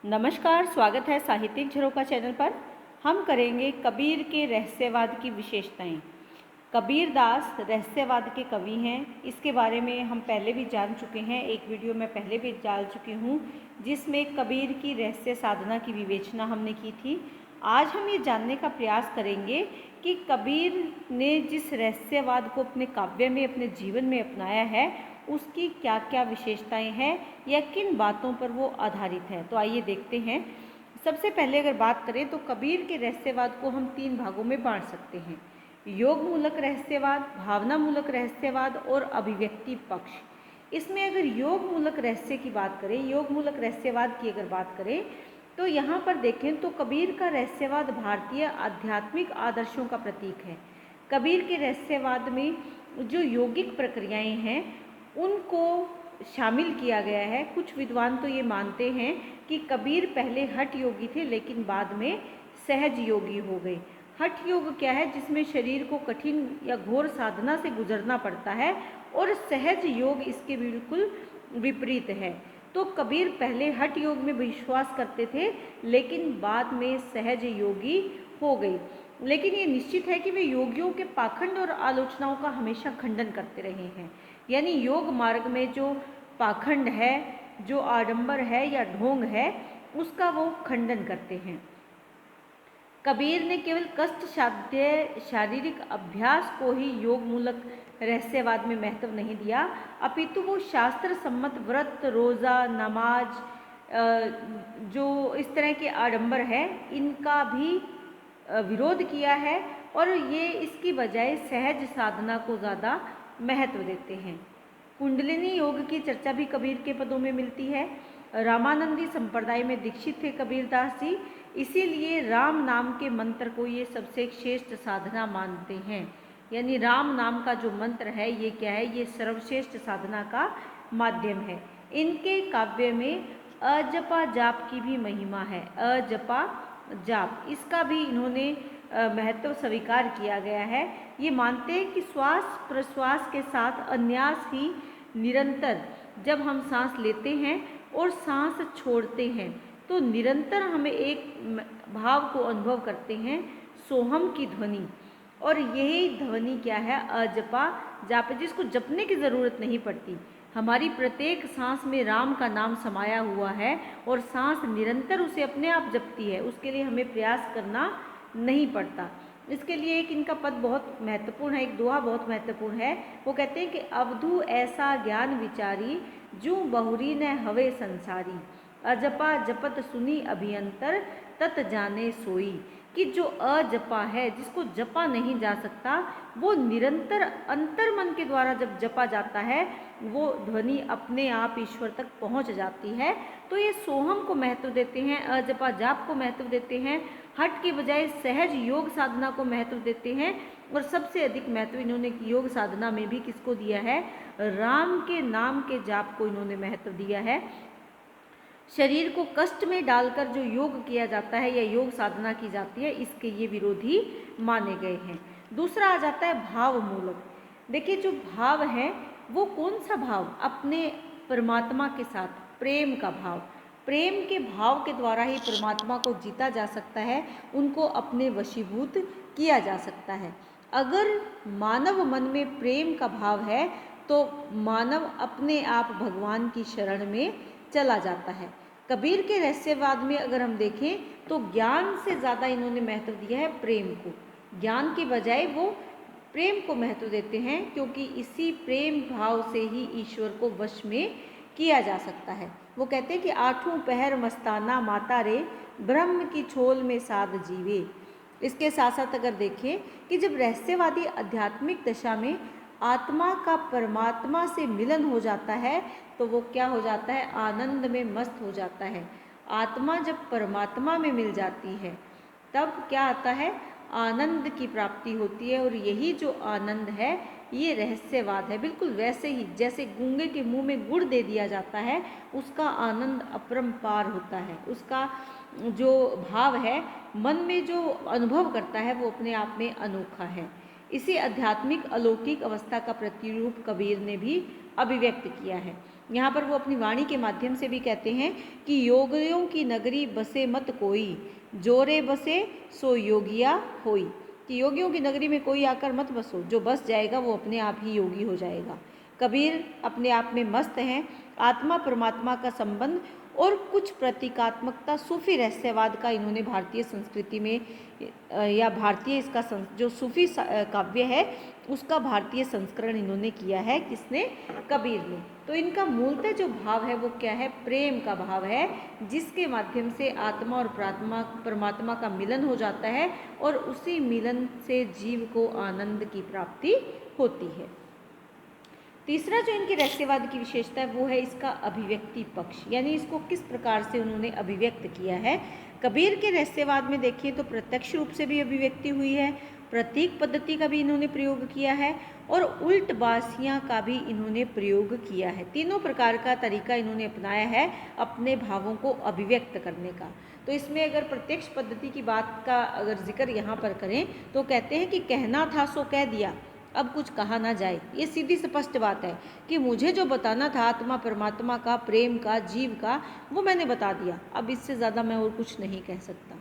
नमस्कार, स्वागत है साहित्यिक झरोखा चैनल पर। हम करेंगे कबीर के रहस्यवाद की विशेषताएं। कबीर दास रहस्यवाद के कवि हैं। इसके बारे में हम पहले भी जान चुके हैं, एक वीडियो मैं पहले भी डाल चुकी हूँ जिसमें कबीर की रहस्य साधना की विवेचना हमने की थी। आज हम ये जानने का प्रयास करेंगे कि कबीर ने जिस रहस्यवाद को अपने काव्य में, अपने जीवन में अपनाया है, उसकी क्या क्या विशेषताएं हैं या किन बातों पर वो आधारित है। तो आइए देखते हैं। सबसे पहले अगर बात करें तो कबीर के रहस्यवाद को हम 3 भागों में बांट सकते हैं: योग मूलक रहस्यवाद, भावना मूलक रहस्यवाद और अभिव्यक्ति पक्ष। इसमें अगर योग मूलक रहस्य की बात करें, योग मूलक रहस्यवाद की अगर बात करें तो यहाँ पर देखें तो कबीर का रहस्यवाद भारतीय आध्यात्मिक आदर्शों का प्रतीक है। कबीर के रहस्यवाद में जो यौगिक प्रक्रियाएं हैं उनको शामिल किया गया है। कुछ विद्वान तो ये मानते हैं कि कबीर पहले हठ योगी थे लेकिन बाद में सहज योगी हो गए। हठ योग क्या है? जिसमें शरीर को कठिन या घोर साधना से गुजरना पड़ता है, और सहज योग इसके बिल्कुल विपरीत है। तो कबीर पहले हठ योग में विश्वास करते थे लेकिन बाद में सहज योगी हो गए। लेकिन ये निश्चित है कि वे योगियों के पाखंड और आलोचनाओं का हमेशा खंडन करते रहे हैं। यानी योग मार्ग में जो पाखंड है, जो आडंबर है या ढोंग है, उसका वो खंडन करते हैं। कबीर ने केवल कष्ट साध्य शारीरिक अभ्यास को ही योग मूलक रहस्यवाद में महत्व नहीं दिया, अपितु वो शास्त्र सम्मत व्रत, रोज़ा, नमाज, जो इस तरह के आडंबर है, इनका भी विरोध किया है, और ये इसकी बजाय सहज साधना को ज़्यादा महत्व देते हैं। कुंडलिनी योग की चर्चा भी कबीर के पदों में मिलती है। रामानंदी संप्रदाय में दीक्षित थे कबीरदास जी, इसीलिए राम नाम के मंत्र को ये सबसे श्रेष्ठ साधना मानते हैं। यानी राम नाम का जो मंत्र है ये क्या है? ये सर्वश्रेष्ठ साधना का माध्यम है। इनके काव्य में अजपा जाप की भी महिमा है। अजपा जाप, इसका भी इन्होंने महत्व स्वीकार किया गया है। ये मानते हैं कि श्वास प्रश्वास के साथ अन्यास ही निरंतर, जब हम सांस लेते हैं और सांस छोड़ते हैं तो निरंतर हमें एक भाव को अनुभव करते हैं, सोहम की ध्वनि। और यही ध्वनि क्या है? अजपा जाप, जिसको जपने की ज़रूरत नहीं पड़ती। हमारी प्रत्येक सांस में राम का नाम समाया हुआ है और सांस निरंतर उसे अपने आप जपती है, उसके लिए हमें प्रयास करना नहीं पड़ता। इसके लिए एक इनका पद बहुत महत्वपूर्ण है, एक दोहा बहुत महत्वपूर्ण है। वो कहते हैं कि अवधू ऐसा ज्ञान विचारी, जू बहुरी न हवे संसारी, अजपा जपत सुनी अभियंतर, तत जाने सोई। कि जो अजपा है, जिसको जपा नहीं जा सकता, वो निरंतर अंतर मन के द्वारा जब जपा जाता है वो ध्वनि अपने आप ईश्वर तक पहुंच जाती है। तो ये सोहम को महत्व देते हैं, अजपा जाप को महत्व देते हैं, हठ के बजाय सहज योग साधना को महत्व देते हैं। और सबसे अधिक महत्व इन्होंने योग साधना में भी किसको दिया है? राम के नाम के जाप को इन्होंने महत्व दिया है। शरीर को कष्ट में डालकर जो योग किया जाता है या योग साधना की जाती है, इसके ये विरोधी माने गए हैं। दूसरा आ जाता है भाव मूलक। देखिए, जो भाव है वो कौन सा भाव? अपने परमात्मा के साथ प्रेम का भाव। प्रेम के भाव के द्वारा ही परमात्मा को जीता जा सकता है, उनको अपने वशीभूत किया जा सकता है। अगर मानव मन में प्रेम का भाव है तो मानव अपने आप भगवान की शरण में चला जाता है। कबीर के रहस्यवाद में अगर हम देखें तो ज्ञान से ज़्यादा इन्होंने महत्व दिया है प्रेम को। ज्ञान के बजाय वो प्रेम को महत्व देते हैं, क्योंकि इसी प्रेम भाव से ही ईश्वर को वश में किया जा सकता है। वो कहते हैं कि आठों पहर मस्ताना माता रे, ब्रह्म की छोल में साध जीवे। इसके साथ साथ अगर देखें कि जब रहस्यवादी आध्यात्मिक दशा में आत्मा का परमात्मा से मिलन हो जाता है तो वो क्या हो जाता है? आनंद में मस्त हो जाता है। आत्मा जब परमात्मा में मिल जाती है तब क्या आता है? आनंद की प्राप्ति होती है। और यही जो आनंद है ये रहस्यवाद है। बिल्कुल वैसे ही जैसे गूंगे के मुंह में गुड़ दे दिया जाता है, उसका आनंद अपरंपार होता है। उसका जो भाव है, मन में जो अनुभव करता है, वो अपने आप में अनोखा है। इसी आध्यात्मिक अलौकिक अवस्था का प्रतिरूप कबीर ने भी अभिव्यक्त किया है। यहाँ पर वो अपनी वाणी के माध्यम से भी कहते हैं कि योगियों की नगरी बसे मत कोई, जोरे बसे सो योगिया होई, कि योगियों की नगरी में कोई आकर मत बसो, जो बस जाएगा वो अपने आप ही योगी हो जाएगा। कबीर अपने आप में मस्त हैं। आत्मा परमात्मा का संबंध और कुछ प्रतीकात्मकता सूफी रहस्यवाद का इन्होंने भारतीय संस्कृति में या भारतीय इसका जो सूफी काव्य है उसका भारतीय संस्करण इन्होंने किया है। किसने? कबीर ने। तो इनका मूलतः जो भाव है वो क्या है? प्रेम का भाव है, जिसके माध्यम से आत्मा और परमात्मा का मिलन हो जाता है और उसी मिलन से जीव को आनंद की प्राप्ति होती है। तीसरा जो इनके रहस्यवाद की विशेषता है वो है इसका अभिव्यक्ति पक्ष, यानी इसको किस प्रकार से उन्होंने अभिव्यक्त किया है। कबीर के रहस्यवाद में देखिए तो प्रत्यक्ष रूप से भी अभिव्यक्ति हुई है, प्रतीक पद्धति का भी इन्होंने प्रयोग किया है और उल्ट बासियाँ का भी इन्होंने प्रयोग किया है। तीनों प्रकार का तरीका इन्होंने अपनाया है अपने भावों को अभिव्यक्त करने का। तो इसमें अगर प्रत्यक्ष पद्धति की बात का अगर जिक्र यहाँ पर करें तो कहते हैं कि कहना था सो कह दिया, अब कुछ कहा ना जाए। ये सीधी स्पष्ट बात है कि मुझे जो बताना था आत्मा परमात्मा का, प्रेम का, जीव का, वो मैंने बता दिया, अब इससे ज़्यादा मैं और कुछ नहीं कह सकता।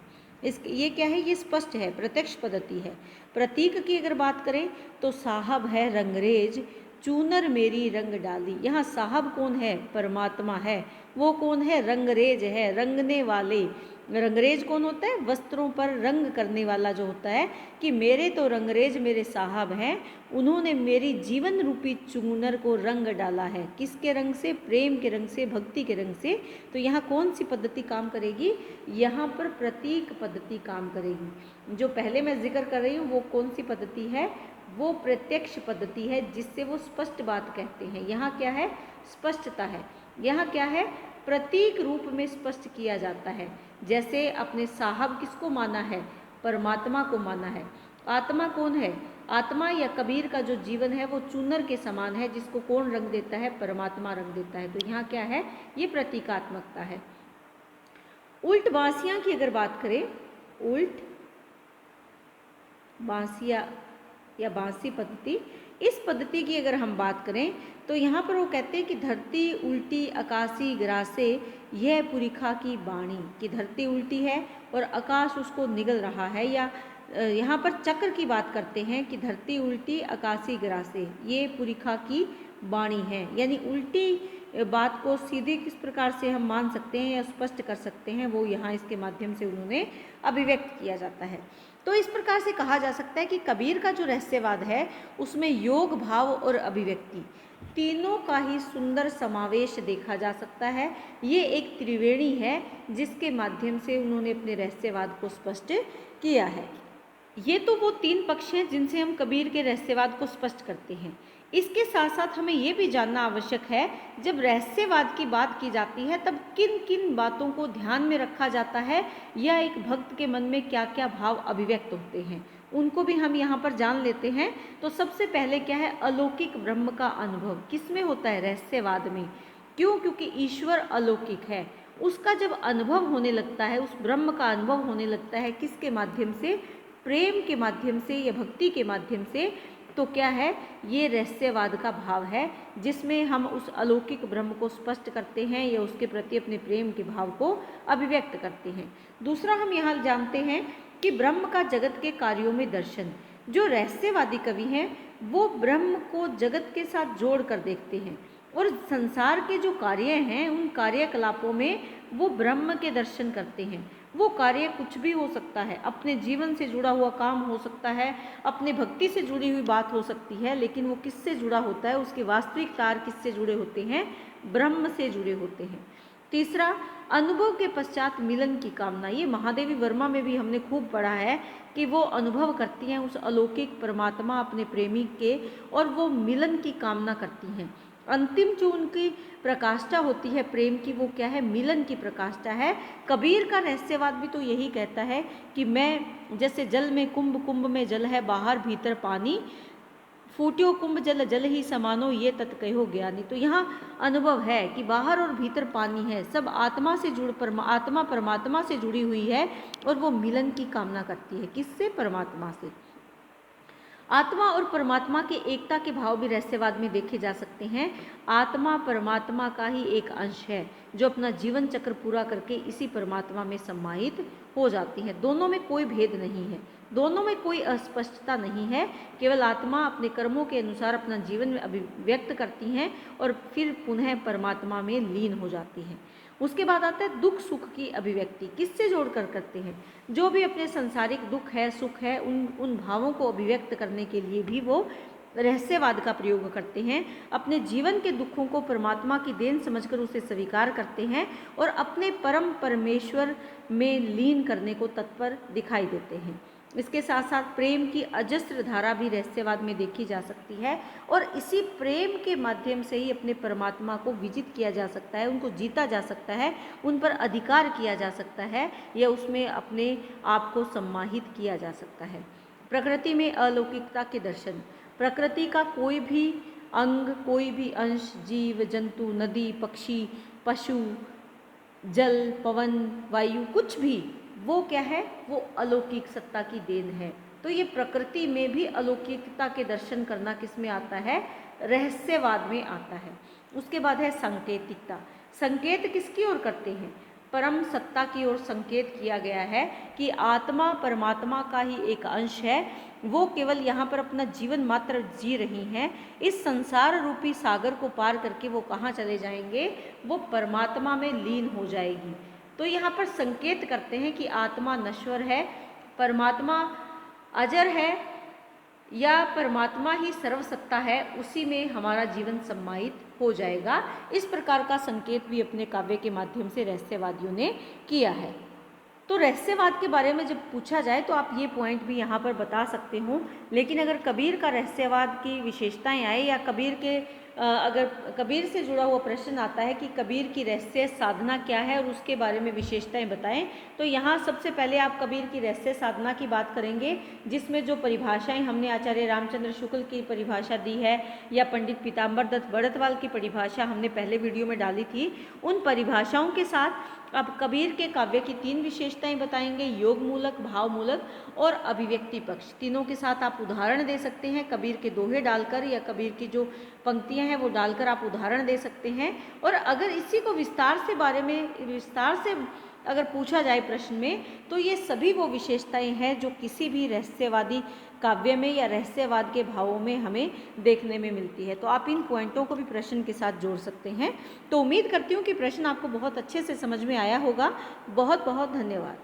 ये क्या है? ये स्पष्ट है, प्रत्यक्ष पद्धति है। प्रतीक की अगर बात करें तो साहब है रंगरेज, चूनर मेरी रंग डाली। यहाँ साहब कौन है? परमात्मा है। वो कौन है? रंगरेज है, रंगने वाले। रंगरेज कौन होता है? वस्त्रों पर रंग करने वाला जो होता है, कि मेरे तो रंगरेज मेरे साहब हैं, उन्होंने मेरी जीवन रूपी चूनर को रंग डाला है। किसके रंग से? प्रेम के रंग से, भक्ति के रंग से। तो यहाँ कौन सी पद्धति काम करेगी? यहाँ पर प्रतीक पद्धति काम करेगी। जो पहले मैं जिक्र कर रही हूँ वो कौन सी पद्धति है? वो प्रत्यक्ष पद्धति है, जिससे वो स्पष्ट बात कहते हैं। यहाँ क्या है? स्पष्टता है। यहाँ क्या है? प्रतीक रूप में स्पष्ट किया जाता है। जैसे अपने साहब किसको माना है? परमात्मा को माना है। आत्मा कौन है? आत्मा या कबीर का जो जीवन है वो चूनर के समान है, जिसको कौन रंग देता है? परमात्मा रंग देता है। तो यहाँ क्या है? ये प्रतीकात्मकता है। उल्ट बांसियाँ की अगर बात करें, उल्ट बांसिया या बांसी पद्धति, इस पद्धति की अगर हम बात करें तो यहाँ पर वो कहते हैं कि धरती उल्टी आकाशी ग्रासे, यह पुरिखा की बाणी, कि धरती उल्टी है और आकाश उसको निगल रहा है। या यहाँ पर चक्र की बात करते हैं कि धरती उल्टी आकाशी ग्रासे, ये पुरिखा की बाणी है। यानी उल्टी बात को सीधे किस प्रकार से हम मान सकते हैं या स्पष्ट कर सकते हैं, वो यहाँ इसके माध्यम से उन्होंने अभिव्यक्त किया जाता है। तो इस प्रकार से कहा जा सकता है कि कबीर का जो रहस्यवाद है उसमें योग, भाव और अभिव्यक्ति तीनों का ही सुंदर समावेश देखा जा सकता है। ये एक त्रिवेणी है जिसके माध्यम से उन्होंने अपने रहस्यवाद को स्पष्ट किया है। ये तो वो तीन पक्ष हैं जिनसे हम कबीर के रहस्यवाद को स्पष्ट करते हैं। इसके साथ साथ हमें ये भी जानना आवश्यक है, जब रहस्यवाद की बात की जाती है तब किन किन बातों को ध्यान में रखा जाता है या एक भक्त के मन में क्या क्या भाव अभिव्यक्त होते हैं, उनको भी हम यहाँ पर जान लेते हैं। तो सबसे पहले क्या है? अलौकिक ब्रह्म का अनुभव किसमें होता है? रहस्यवाद में। क्यों? क्योंकि ईश्वर अलौकिक है। उसका जब अनुभव होने लगता है, उस ब्रह्म का अनुभव होने लगता है, किसके माध्यम से? प्रेम के माध्यम से या भक्ति के माध्यम से। तो क्या है? ये रहस्यवाद का भाव है, जिसमें हम उस अलौकिक ब्रह्म को स्पष्ट करते हैं या उसके प्रति अपने प्रेम के भाव को अभिव्यक्त करते हैं। दूसरा हम यहाँ जानते हैं कि ब्रह्म का जगत के कार्यों में दर्शन। जो रहस्यवादी कवि हैं वो ब्रह्म को जगत के साथ जोड़ कर देखते हैं और संसार के जो कार्य हैं उन कार्यकलापों में वो ब्रह्म के दर्शन करते हैं। वो कार्य कुछ भी हो सकता है, अपने जीवन से जुड़ा हुआ काम हो सकता है, अपने भक्ति से जुड़ी हुई बात हो सकती है, लेकिन वो किससे जुड़ा होता है? उसके वास्तविक तार किससे जुड़े होते हैं? ब्रह्म से जुड़े होते हैं। तीसरा, अनुभव के पश्चात मिलन की कामना। ये महादेवी वर्मा में भी हमने खूब पढ़ा है कि वो अनुभव करती हैं उस अलौकिक परमात्मा अपने प्रेमी के, और वो मिलन की कामना करती हैं। अंतिम जो उनकी प्रकाष्ठा होती है प्रेम की, वो क्या है? मिलन की प्रकाष्ठा है। कबीर का रहस्यवाद भी तो यही कहता है कि मैं जैसे जल में कुंभ, कुंभ में जल है, बाहर भीतर पानी, फूट्यो कुंभ जल जल ही समानो, ये तत् कहो ज्ञानी। तो यहाँ अनुभव है कि बाहर और भीतर पानी है, सब आत्मा से आत्मा परमात्मा से जुड़ी हुई है और वो मिलन की कामना करती है। किससे? परमात्मा से। आत्मा और परमात्मा के एकता के भाव भी रहस्यवाद में देखे जा सकते हैं। आत्मा परमात्मा का ही एक अंश है जो अपना जीवन चक्र पूरा करके इसी परमात्मा में समाहित हो जाती है। दोनों में कोई भेद नहीं है, दोनों में कोई अस्पष्टता नहीं है। केवल आत्मा अपने कर्मों के अनुसार अपना जीवन में अभिव्यक्त करती हैं और फिर पुनः परमात्मा में लीन हो जाती है। उसके बाद आता है दुख सुख की अभिव्यक्ति। किससे जोड़कर करते हैं? जो भी अपने सांसारिक दुख है सुख है उन भावों को अभिव्यक्त करने के लिए भी वो रहस्यवाद का प्रयोग करते हैं। अपने जीवन के दुखों को परमात्मा की देन समझकर उसे स्वीकार करते हैं और अपने परम परमेश्वर में लीन करने को तत्पर दिखाई देते हैं। इसके साथ साथ प्रेम की अजस्त्र धारा भी रहस्यवाद में देखी जा सकती है और इसी प्रेम के माध्यम से ही अपने परमात्मा को विजित किया जा सकता है, उनको जीता जा सकता है, उन पर अधिकार किया जा सकता है या उसमें अपने आप को सम्माहित किया जा सकता है। प्रकृति में अलौकिकता के दर्शन। प्रकृति का कोई भी अंग, कोई भी अंश, जीव जंतु, नदी, पक्षी, पशु, जल, पवन, वायु, कुछ भी, वो क्या है? वो अलौकिक सत्ता की देन है। तो ये प्रकृति में भी अलौकिकता के दर्शन करना किस में आता है? रहस्यवाद में आता है। उसके बाद है संकेतिकता। संकेत किसकी ओर करते हैं? परम सत्ता की ओर संकेत किया गया है कि आत्मा परमात्मा का ही एक अंश है, वो केवल यहाँ पर अपना जीवन मात्र जी रही हैं। इस संसार रूपी सागर को पार करके वो कहाँ चले जाएंगे? वो परमात्मा में लीन हो जाएगी। तो यहाँ पर संकेत करते हैं कि आत्मा नश्वर है, परमात्मा अजर है या परमात्मा ही सर्वसत्ता है, उसी में हमारा जीवन सम्माहित हो जाएगा। इस प्रकार का संकेत भी अपने काव्य के माध्यम से रहस्यवादियों ने किया है। तो रहस्यवाद के बारे में जब पूछा जाए तो आप ये पॉइंट भी यहाँ पर बता सकते हो, लेकिन अगर कबीर का रहस्यवाद की विशेषताएं आए या कबीर के अगर कबीर से जुड़ा हुआ प्रश्न आता है कि कबीर की रहस्य साधना क्या है और उसके बारे में विशेषताएं बताएं, तो यहाँ सबसे पहले आप कबीर की रहस्य साधना की बात करेंगे, जिसमें जो परिभाषाएं हमने आचार्य रामचंद्र शुक्ल की परिभाषा दी है या पंडित पीताम्बर दत्त बड़तवाल की परिभाषा हमने पहले वीडियो में डाली थी, उन परिभाषाओं के साथ अब कबीर के काव्य की 3 विशेषताएं बताएंगे, योग मूलक, भाव मूलक और अभिव्यक्ति पक्ष। तीनों के साथ आप उदाहरण दे सकते हैं, कबीर के दोहे डालकर या कबीर की जो पंक्तियां हैं वो डालकर आप उदाहरण दे सकते हैं। और अगर इसी को विस्तार से अगर पूछा जाए प्रश्न में, तो ये सभी वो विशेषताएं हैं जो किसी भी रहस्यवादी काव्य में या रहस्यवाद के भावों में हमें देखने में मिलती है। तो आप इन पॉइंटों को भी प्रश्न के साथ जोड़ सकते हैं। तो उम्मीद करती हूँ कि प्रश्न आपको बहुत अच्छे से समझ में आया होगा। बहुत बहुत धन्यवाद।